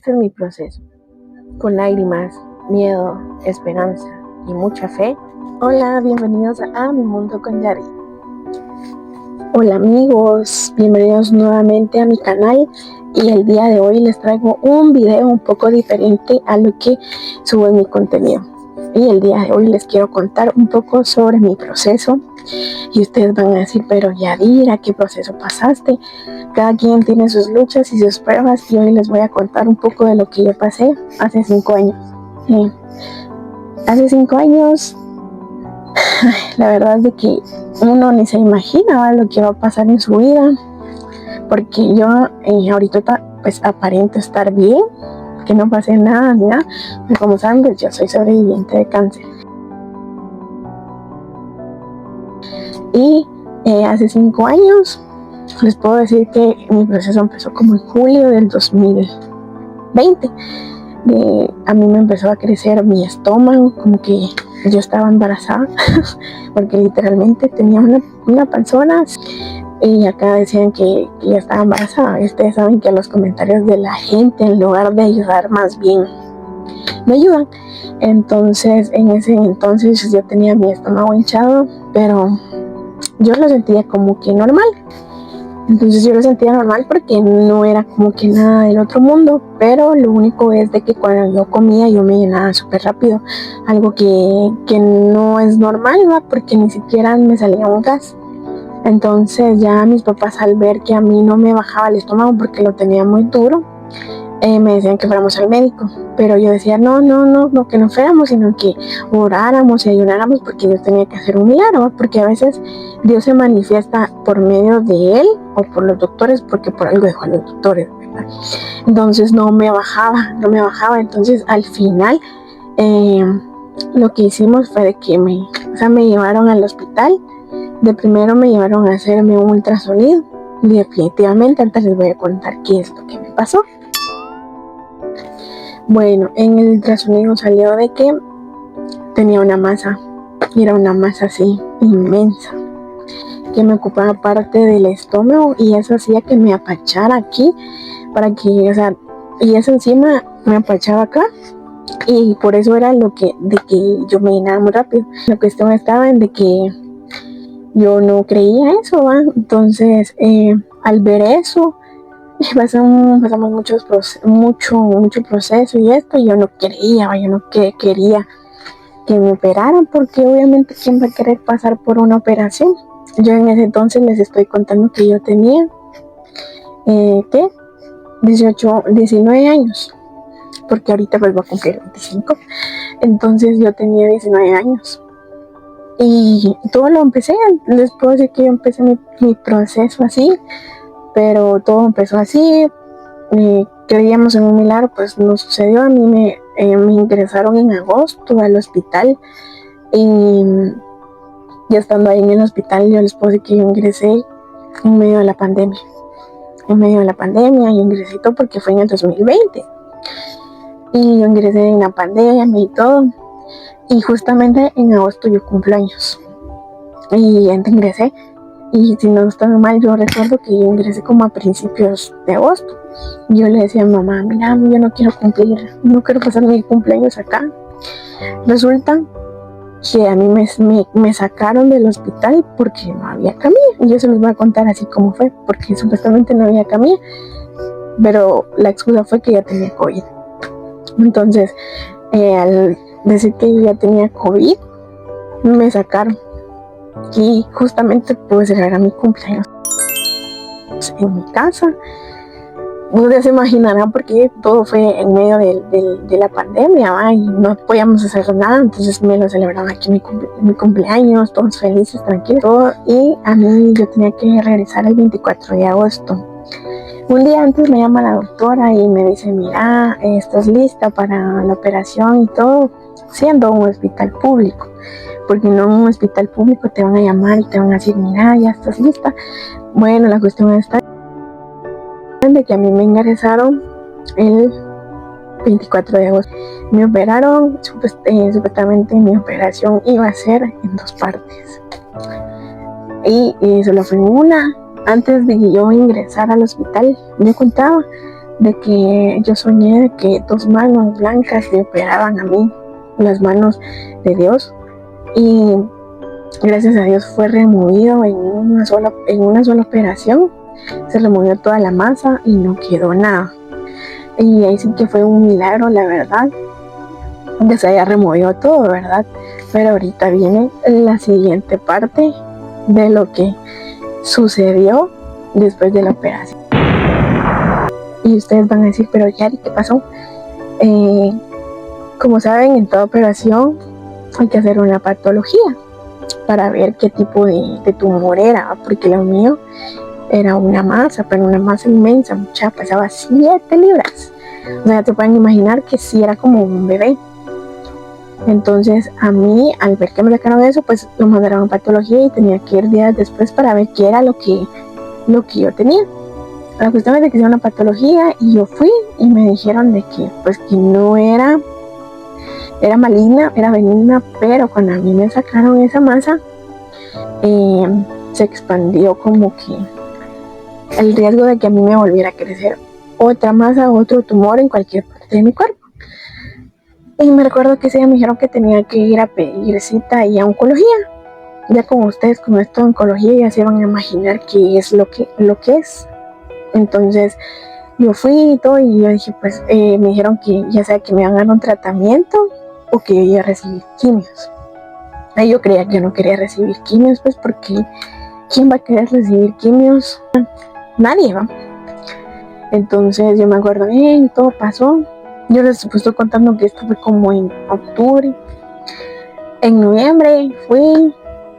Este es mi proceso, con lágrimas, miedo, esperanza y mucha fe. Hola, bienvenidos a Mi Mundo con Yari. Hola amigos, bienvenidos nuevamente a mi canal y el día de hoy les traigo un video un poco diferente a lo que subo en mi contenido. Y el día de hoy les quiero contar un poco sobre mi proceso y ustedes van a decir, pero Yadira, ¿qué proceso pasaste? Cada quien tiene sus luchas y sus pruebas y hoy les voy a contar un poco de lo que yo pasé hace 5 años. Hace 5 años, la verdad es de que uno ni se imagina lo que va a pasar en su vida, porque yo ahorita pues aparento estar bien, que no pasé nada ni nada, pero como saben pues yo soy sobreviviente de cáncer. Y hace 5 años les puedo decir que mi proceso empezó como en julio del 2020. A mí me empezó a crecer mi estómago, como que yo estaba embarazada, porque literalmente tenía una panzona y acá decían que ya estaba embarazada. Ustedes saben que los comentarios de la gente, en lugar de ayudar, más bien me ayudan. Entonces, en ese entonces yo tenía mi estómago hinchado, pero yo lo sentía como que normal. Entonces yo lo sentía normal porque no era como que nada del otro mundo, pero lo único es de que cuando yo comía yo me llenaba súper rápido, algo que no es normal, ¿no? Porque ni siquiera me salía un gas. Entonces ya mis papás, al ver que a mí no me bajaba el estómago porque lo tenía muy duro, me decían que fuéramos al médico, pero yo decía no, que no fuéramos, sino que oráramos y ayunáramos porque Dios tenía que hacer un milagro, porque a veces Dios se manifiesta por medio de él o por los doctores, porque por algo dejó a los doctores, ¿verdad? Entonces no me bajaba, entonces al final lo que hicimos fue de que me llevaron al hospital. De primero me llevaron a hacerme un ultrasonido y definitivamente antes les voy a contar qué es lo que me pasó. Bueno, en el ultrasonido salió de que tenía una masa, y era una masa así inmensa, que me ocupaba parte del estómago y eso hacía que me apachara aquí, y eso encima me apachaba acá, y por eso era de que yo me llenaba muy rápido. La cuestión estaba en de que yo no creía eso, ¿va? Entonces, al ver eso, pasamos mucho proceso y esto, y yo no creía, yo no quería que me operaran, porque obviamente quién va a querer pasar por una operación. Yo en ese entonces les estoy contando que yo tenía 19 años, porque ahorita pues voy a cumplir 25. Entonces yo tenía 19 años y todo lo empecé. Les puedo decir que yo empecé mi proceso así, pero todo empezó así. Creíamos en un milagro, pues no sucedió. A mí me ingresaron en agosto al hospital, y ya estando ahí en el hospital yo les puedo decir que yo ingresé en medio de la pandemia. Yo ingresé todo porque fue en el 2020 y yo ingresé en la pandemia y todo, y justamente en agosto yo cumplo años y ingresé. Y si no estoy mal, yo recuerdo que yo ingresé como a principios de agosto. Yo le decía a mi mamá, mira, yo no quiero pasar mi cumpleaños acá. Resulta que a mí me sacaron del hospital porque no había camilla. Y yo se los voy a contar así como fue, porque supuestamente no había camilla, pero la excusa fue que ya tenía COVID. Entonces, al decir que yo ya tenía COVID, me sacaron. Y justamente pude celebrar mi cumpleaños en mi casa. Ustedes se imaginarán porque todo fue en medio de la pandemia, ¿va? Y no podíamos hacer nada, entonces me lo celebraban aquí mi cumpleaños, todos felices, tranquilos, todo. Y a mí yo tenía que regresar el 24 de agosto. Un día antes me llama la doctora y me dice, mira, estás lista para la operación y todo, siendo un hospital público, porque no en un hospital público te van a llamar y te van a decir, mira, ya estás lista. Bueno, la cuestión está de que a mí me ingresaron el 24 de agosto. Me operaron, supuestamente mi operación iba a ser en 2 partes. Y solo fue una. Antes de que yo ingresara al hospital, yo contaba de que yo soñé de que 2 manos blancas me operaban a mí, las manos de Dios, y gracias a Dios fue removido en una sola operación. Se removió toda la masa y no quedó nada. Y ahí sí que fue un milagro, la verdad, que se haya removido todo, ¿verdad? Pero ahorita viene la siguiente parte de lo que sucedió después de la operación. Y ustedes van a decir, pero Yari, ¿qué pasó? Como saben, en toda operación hay que hacer una patología para ver qué tipo de tumor era, porque lo mío era una masa, pero una masa inmensa, mucha, pesaba 7 libras. O sea, te pueden imaginar que sí era como un bebé. Entonces, a mí, al ver que me sacaron eso, pues lo mandaron a patología y tenía que ir días después para ver qué era lo que yo tenía. La cuestión es de que hicieron una patología y yo fui y me dijeron de que, pues, que no era maligna, era benigna, pero cuando a mí me sacaron esa masa, se expandió como que el riesgo de que a mí me volviera a crecer otra masa, otro tumor en cualquier parte de mi cuerpo. Y me recuerdo que ese día me dijeron que tenía que ir a pedir cita y a oncología. Ya con ustedes, con esto de oncología, ya se van a imaginar qué es lo que es. Entonces yo fui y todo y yo dije, pues me dijeron que ya sea que me iban a dar un tratamiento o que yo iba a recibir quimios. Ahí yo creía que yo no quería recibir quimios, pues porque ¿quién va a querer recibir quimios? Nadie va. Entonces yo me acuerdo bien, todo pasó. Yo les estoy contando que esto fue como en octubre. En noviembre fui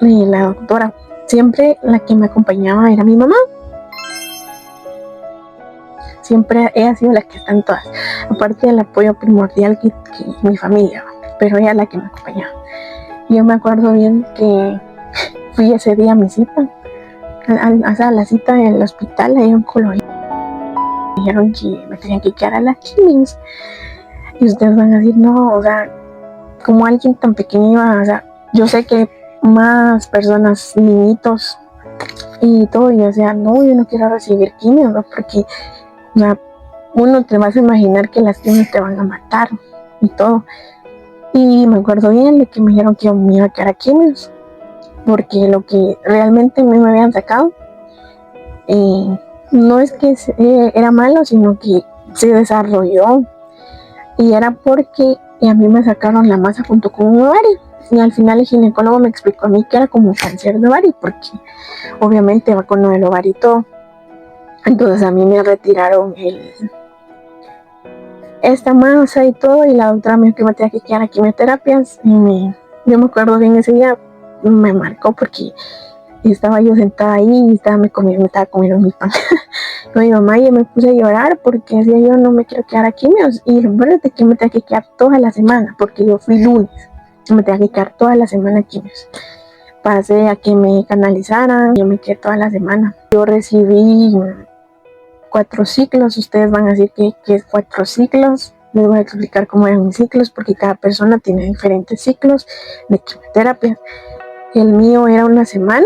y la doctora, siempre la que me acompañaba era mi mamá. Siempre ella ha sido la que está en todas, aparte del apoyo primordial que mi familia, pero ella es la que me acompañaba. Yo me acuerdo bien que fui ese día a mi cita, a la cita en el hospital, ahí en oncología. Me dijeron que me tenían que quedar a las quimios. Y ustedes van a decir, no, o sea, como alguien tan pequeño iba, o sea, yo sé que más personas, niñitos y todo, y yo decía, no, yo no quiero recibir quimios, ¿no? Porque, o sea, uno te vas a imaginar que las quimios te van a matar y todo. Y me acuerdo bien de que me dijeron que yo me iba a quedar a quimios, porque lo que realmente me habían sacado, no es que era malo, sino que se desarrolló. Y era porque a mí me sacaron la masa junto con un ovario. Y al final el ginecólogo me explicó a mí que era como un cáncer de ovario, porque obviamente va con lo del ovario y todo. Entonces a mí me retiraron esta masa y todo, y la doctora me dijo que me tenía que quedar a quimioterapias. Yo me acuerdo bien ese día, me marcó porque estaba yo sentada ahí y me estaba comiendo mi pan con mi mamá, y yo me puse a llorar porque decía, yo no me quiero quedar aquí, y recuérdate que me tengo que quedar toda la semana, porque yo fui lunes, me tengo que quedar toda la semana aquí. Pasé a que me canalizaran, yo me quedé toda la semana. Yo recibí 4 ciclos, ustedes van a decir que es 4 ciclos. Les voy a explicar cómo eran mis ciclos, porque cada persona tiene diferentes ciclos de quimioterapia. El mío era una semana,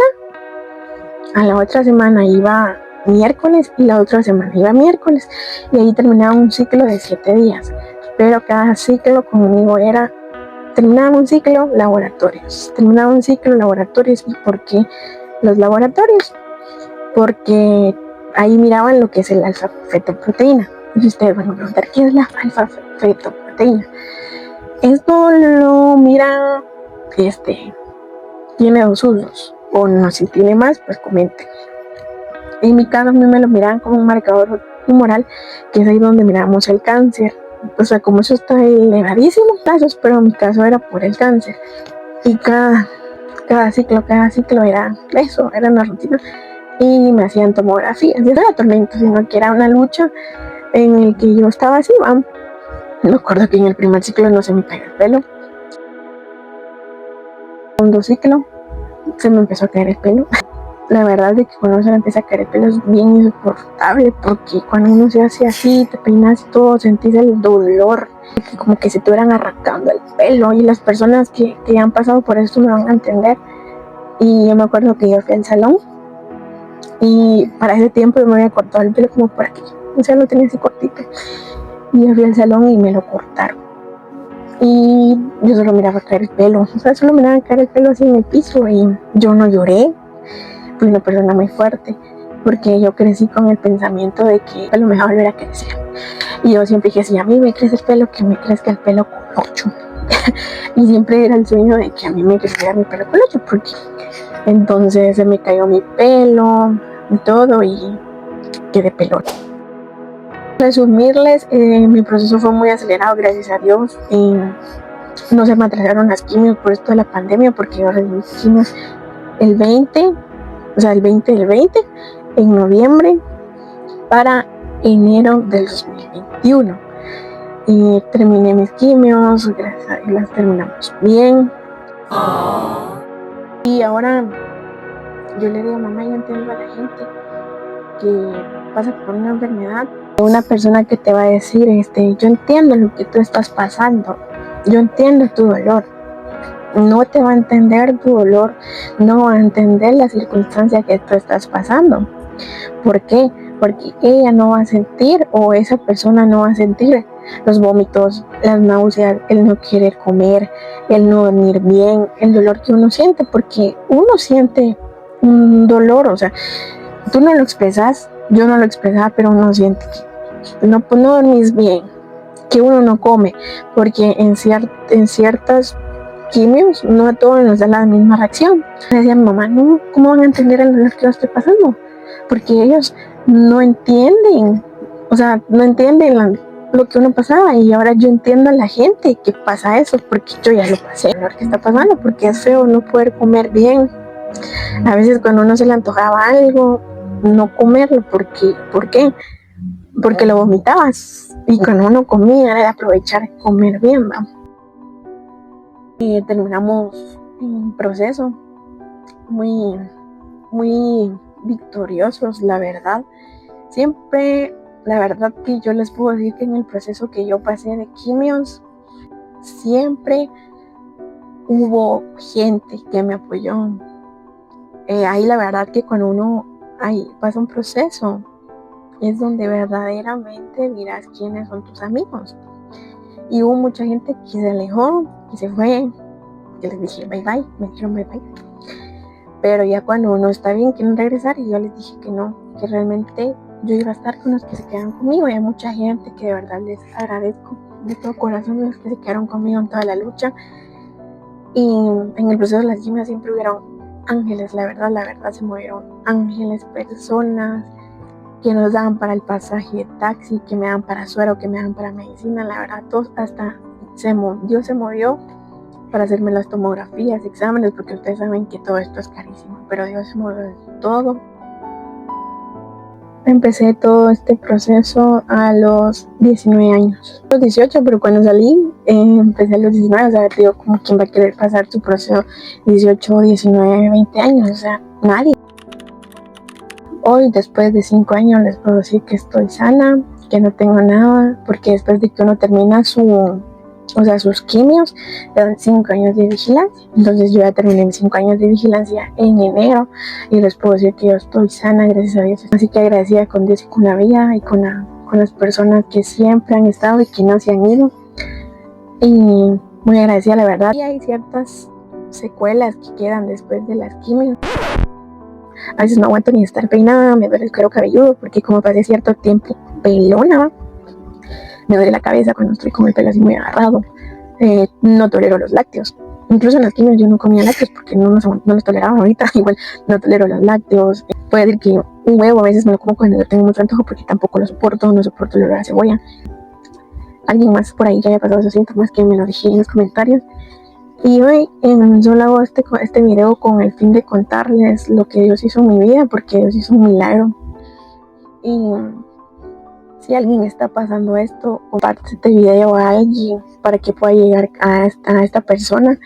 a la otra semana iba miércoles y la otra semana iba miércoles, y ahí terminaba un ciclo de 7 días, pero cada ciclo conmigo terminaba un ciclo laboratorios. ¿Y por qué los laboratorios? Porque ahí miraban lo que es el alfa-fetoproteína. Y ustedes van a preguntar, ¿qué es la alfa-fetoproteína? Esto lo mira, tiene 2 usos, o no, si tiene más, pues comenten. En mi caso a mí me lo miraban como un marcador tumoral, que es ahí donde miramos el cáncer. O sea, como eso está elevadísimo casos, pero en mi caso era por el cáncer. Y cada ciclo era eso, era una rutina. Y me hacían tomografías. Y no era tormento, sino que era una lucha en el que yo estaba así, ¿va? Me acuerdo que en el primer ciclo no se me cayó el pelo. En el segundo ciclo se me empezó a caer el pelo. La verdad es que cuando se le empieza a caer el pelo es bien insoportable, porque cuando uno se hace así, te peinas y todo, sentís el dolor, como que se te estuvieran arrancando el pelo, y las personas que han pasado por esto me van a entender. Y yo me acuerdo que yo fui al salón, y para ese tiempo yo me había cortado el pelo como por aquí, o sea, lo tenía así cortito. Y yo fui al salón y me lo cortaron. Y yo solo miraba caer el pelo, o sea, solo miraba caer el pelo así en el piso y yo no lloré. Fui una persona muy fuerte porque yo crecí con el pensamiento de que el pelo me va a volver a crecer. Y yo siempre dije, si a mí me crece el pelo, que me crezca el pelo colocho. Y siempre era el sueño de que a mí me creciera mi pelo colocho, porque entonces se me cayó mi pelo y todo y quedé pelón. Resumirles, mi proceso fue muy acelerado, gracias a Dios. No se me atrasaron las quimios por esto de la pandemia, porque yo recibí quimios el 20, o sea, el 20 del 20, en noviembre, para enero del 2021. Y terminé mis quimios, gracias a Dios las terminamos bien. Y ahora yo le digo, mamá, yo entiendo a la gente que pasa por una enfermedad, una persona que te va a decir, yo entiendo lo que tú estás pasando, yo entiendo tu dolor. No te va a entender tu dolor, no va a entender la circunstancia que tú estás pasando. ¿Por qué? Porque ella no va a sentir, o esa persona no va a sentir los vómitos, las náuseas, el no querer comer, el no dormir bien, el dolor que uno siente, porque uno siente un dolor, o sea, tú no lo expresas, yo no lo expresaba, pero uno siente que no dormís bien, que uno no come, porque en ciertas quimios no a todos nos da la misma reacción. Me decía mi mamá, no, ¿cómo van a entender el dolor que yo estoy pasando? Porque ellos no entienden, o sea, no entienden lo que uno pasaba, y ahora yo entiendo a la gente que pasa eso, porque yo ya lo pasé, el dolor que está pasando, porque es feo no poder comer bien. A veces cuando uno se le antojaba algo, no comerlo, ¿por qué? Porque lo vomitabas, y cuando uno comía era de aprovechar y comer bien, ¿va? Y terminamos un proceso muy, muy victoriosos, la verdad. Siempre, la verdad que yo les puedo decir que en el proceso que yo pasé de quimios, siempre hubo gente que me apoyó. Ahí la verdad que cuando uno pasa un proceso, es donde verdaderamente miras quiénes son tus amigos. Y hubo mucha gente que se alejó, que se fue, que les dije bye bye, me dijeron bye bye. Pero ya cuando uno está bien, quieren regresar, y yo les dije que no, que realmente yo iba a estar con los que se quedan conmigo. Y hay mucha gente que de verdad les agradezco de todo corazón, los que se quedaron conmigo en toda la lucha. Y en el proceso de las quimios siempre hubieron ángeles, la verdad se movieron ángeles, personas que nos daban para el pasaje de taxi, que me dan para suero, que me dan para medicina, la verdad, todos, hasta Dios se movió para hacerme las tomografías, exámenes, porque ustedes saben que todo esto es carísimo, pero Dios se movió de todo. Empecé todo este proceso a los 19 años, a los 18, pero cuando salí, empecé a los 19, o sea, digo, como quien va a querer pasar su proceso 18, 19, 20 años, o sea, nadie. Hoy, después de 5 años, les puedo decir que estoy sana, que no tengo nada, porque después de que uno termina sus quimios, le dan 5 años de vigilancia. Entonces yo ya terminé mis 5 años de vigilancia en enero, y les puedo decir que yo estoy sana, gracias a Dios. Así que agradecida con Dios y con la vida, y con las personas que siempre han estado y que no se han ido. Y muy agradecida, la verdad. Y hay ciertas secuelas que quedan después de las quimios. A veces no aguanto ni estar peinada, me duele el cuero cabelludo, porque como pasé cierto tiempo pelona, me duele la cabeza cuando estoy con el pelo así muy agarrado. No tolero los lácteos. Incluso en las quimios yo no comía lácteos porque no los toleraba. Ahorita igual no tolero los lácteos. Puede decir que un huevo a veces me lo como cuando tengo mucho antojo, porque tampoco lo soporto, no soporto el olor a cebolla. Alguien más por ahí que haya pasado esos síntomas, que me lo dije en los comentarios. Y hoy solo hago este video con el fin de contarles lo que Dios hizo en mi vida, porque Dios hizo un milagro. Y si alguien está pasando esto, comparte este video a alguien para que pueda llegar a esta persona.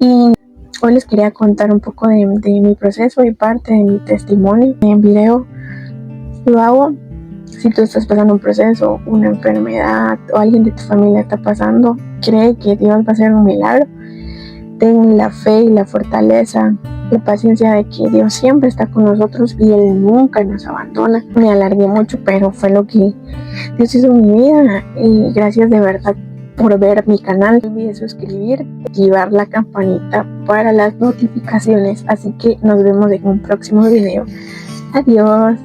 Y hoy les quería contar un poco de mi proceso y parte de mi testimonio en video. Lo hago si tú estás pasando un proceso, una enfermedad, o alguien de tu familia está pasando, cree que Dios va a hacer un milagro. ten la fe y la fortaleza, la paciencia de que Dios siempre está con nosotros y Él nunca nos abandona. Me alargué mucho, pero fue lo que Dios hizo en mi vida y gracias de verdad por ver mi canal. No olvides suscribirte, activar la campanita para las notificaciones. Así que nos vemos en un próximo video. Adiós.